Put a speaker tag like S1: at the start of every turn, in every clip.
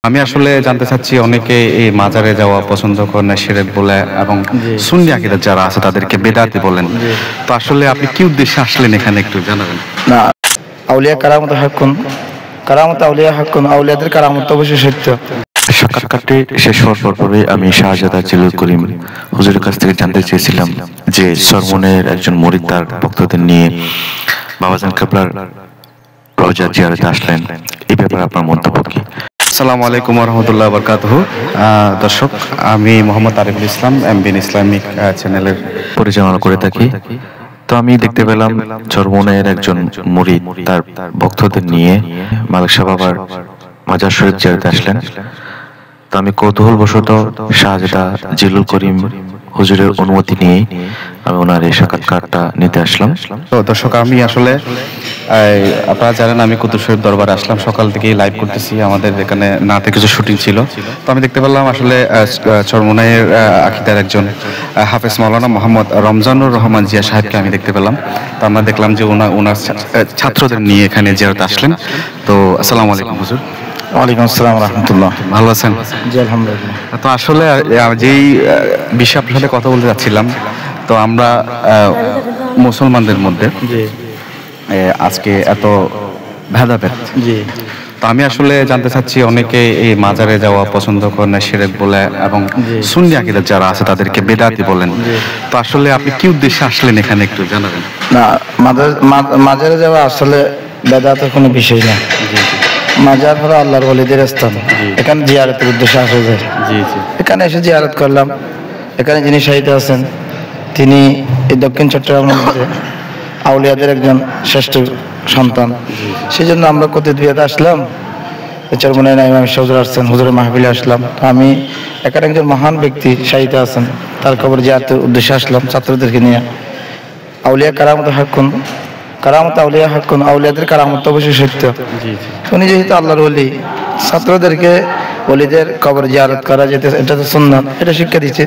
S1: আমি আসলে জানতে চাচ্ছি, অনেকে এই মাজারে যাওয়া পছন্দ করেন না, শিরক বলে, এবং সুন্নি আকীদার যারা আছে তাদেরকে বেদাতি বলেন। তো আসলে আপনি কি উদ্দেশ্যে আসলেন এখানে, একটু জানাবেন?
S2: না, আউলিয়া কারামত হাক্কুন, কারামত আউলিয়া হাক্কুন, আউলিয়াদের কারামত অবশ্যই সত্য।
S3: সাক্ষাৎকারটি শেষ হওয়ার পরে আমি শাহজাদা জিলুল করিম হুজুরের কাছ থেকে জানতে চেয়েছিলাম যে চরমনের একজন মুরিদ তার ভক্তদের নিয়ে বাবাজান কেবলার রওজা জিয়ারতে আসলেন, এই ব্যাপারে আপনার মন্তব্য কি?
S1: আসসালামু আলাইকুম ওয়া রাহমাতুল্লাহি ওয়া বারাকাতুহু। দর্শক, আমি মোহাম্মদ আরিফুল ইসলাম, এমবিএন ইসলামিক চ্যানেলের
S3: পরিচালনা করে থাকি। তো আমি দেখতে পেলাম চরমনের একজন মুরিদ তার ভক্তদের নিয়ে মালিক শাহ বাবার মাজার শরীফ জিয়ারতে আসলেন। তো আমি কৌতূহলবশত শাহজাদা জিলুল করিম হুজুরের অনুমতি নিয়ে আমি ওনার এই সাক্ষাৎকারটা নিতে আসলাম।
S1: তো দর্শক, আমি আসলে আপনারা জানেন আমি কুতুব শরীফ দরবারে আসলাম, সকাল থেকেই লাইভ করতেছি, আমাদের এখানে নাতে কিছু শুটিং ছিল। তো আমি দেখতে পেলাম আসলে চরমনাইয়ের আকীদার একজন হাফেজ মাওলানা মোহাম্মদ রমজানুর রহমান জিয়া সাহেবকে আমি দেখতে পেলাম। তো আমরা দেখলাম যে ওনার ছাত্রদের নিয়ে এখানে জিয়ারতে আসলেন। তো আসসালামু আলাইকুম হুজুর।
S2: ওয়ালাইকুম আসসালাম রাহমাতুল্লাহ।
S1: ভালো আছেন?
S2: জি আলহামদুলিল্লাহ।
S1: তো আসলে যেই বিষয়ে আপনার সাথে কথা বলতে যাচ্ছিলাম, তো আমরা মুসলমানদের মধ্যে আজকে এত ভেদাভেদ, তো আমি আসলে জানতে চাচ্ছি, অনেকে এই মাজারে যাওয়া পছন্দ করেন না, শিরক বলে, এবং সুন্নি আকীদার যারা আছে তাদেরকে বেদাতি বলেন। তো আসলে আপনি কি উদ্দেশ্যে আসলেন এখানে, একটু জানাবেন?
S2: না, মাজারে যাওয়া আসলে বেদাতের কোনো বিষয় না। মাজার হলো আল্লাহর ওলিদের স্থান, এখানে জিয়ারতের উদ্দেশ্যে আসা যায়। এখানে এসে জিয়ারত করলাম। এখানে যিনি শাহিদ আছেন তিনি এই দক্ষিণ চট্টগ্রামের মধ্যে আউলিয়াদের একজন শ্রেষ্ঠ সন্তান। সেই জন্য আমরা কুতুবদিয়াতে আসলাম। চরমনাই ইমাম হুজুর আসছেন, হুজুরের মাহফিলে আসলাম। আমি এখানে একজন মহান ব্যক্তি শাহিদ আছেন, তার কবর জিয়ারতের উদ্দেশ্যে আসলাম ছাত্রদেরকে নিয়ে। আউলিয়া কারামত হাক্কুন, কারামত আউলিয়া হাক্কুন, আউলিয়াদের কারামত অবশ্যই সত্য। উনি যেহেতু আল্লাহর ওলি, ছাত্রদেরকে ওলিদের কবর জিয়ারত করা যেতে, এটা তো সুন্নাত, এটা শিক্ষা দিচ্ছে,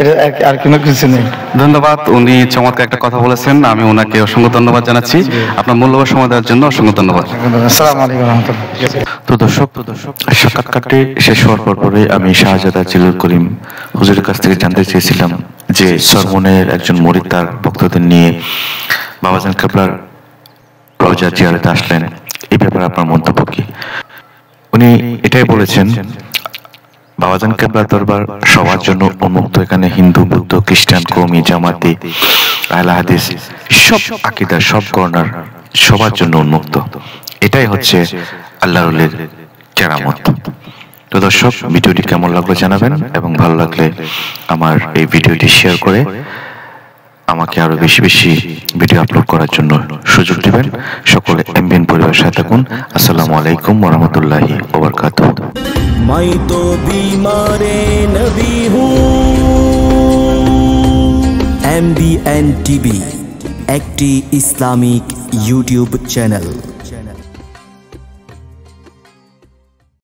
S2: এটা আর কোনো কিছু নেই।
S1: ধন্যবাদ, উনি চমৎকার একটা কথা বলেছেন, আমি ওনাকে অসংখ্য ধন্যবাদ জানাচ্ছি। আপনার মূল্যবান সময় দেওয়ার জন্য অসংখ্য ধন্যবাদ।
S2: আসসালামু আলাইকুম রাহমাতুল্লাহ।
S3: তো দর্শক, সাক্ষাৎকারটি শেষ হওয়ার পরে আমি শাহজাদা জিলুল করিম হুজুরের কাছ থেকে জানতে চেয়েছিলাম যে চরমনের একজন মুরিদ তার ভক্তদের নিয়ে বাবাজান কেবলার রওজা জিয়ারতে আসলেন, এই ব্যাপারে আপনার মন্তব্য কি? উনি এটাই বলেছেন, বাবাজান কেবলার দরবার সবার জন্য উন্মুক্ত। এখানে হিন্দু, বৌদ্ধ, খ্রিস্টান, কওমি, জামাতি, আহলে হাদিস, সব আকীদা, সব কর্নার সবার জন্য উন্মুক্ত। এটাই হচ্ছে আল্লাহর ওলির কেরামত। তো দর্শক, ভিডিওটি কেমন লাগলো জানাবেন, এবং ভালো লাগলে আমার এই ভিডিওটি শেয়ার করে আমাকে আরো বেশি বেশি ভিডিও আপলোড করার জন্য সুযোগ দিবেন। সকলে এমবিএন পরিবারের সাথে থাকুন। আসসালামু আলাইকুম ওয়া রাহমাতুল্লাহি ওয়া বারাকাতুহু।
S4: मैं तो बीमारे नबी हूँ। MBN TV একটি ইসলামিক ইউটিউব চ্যানেল।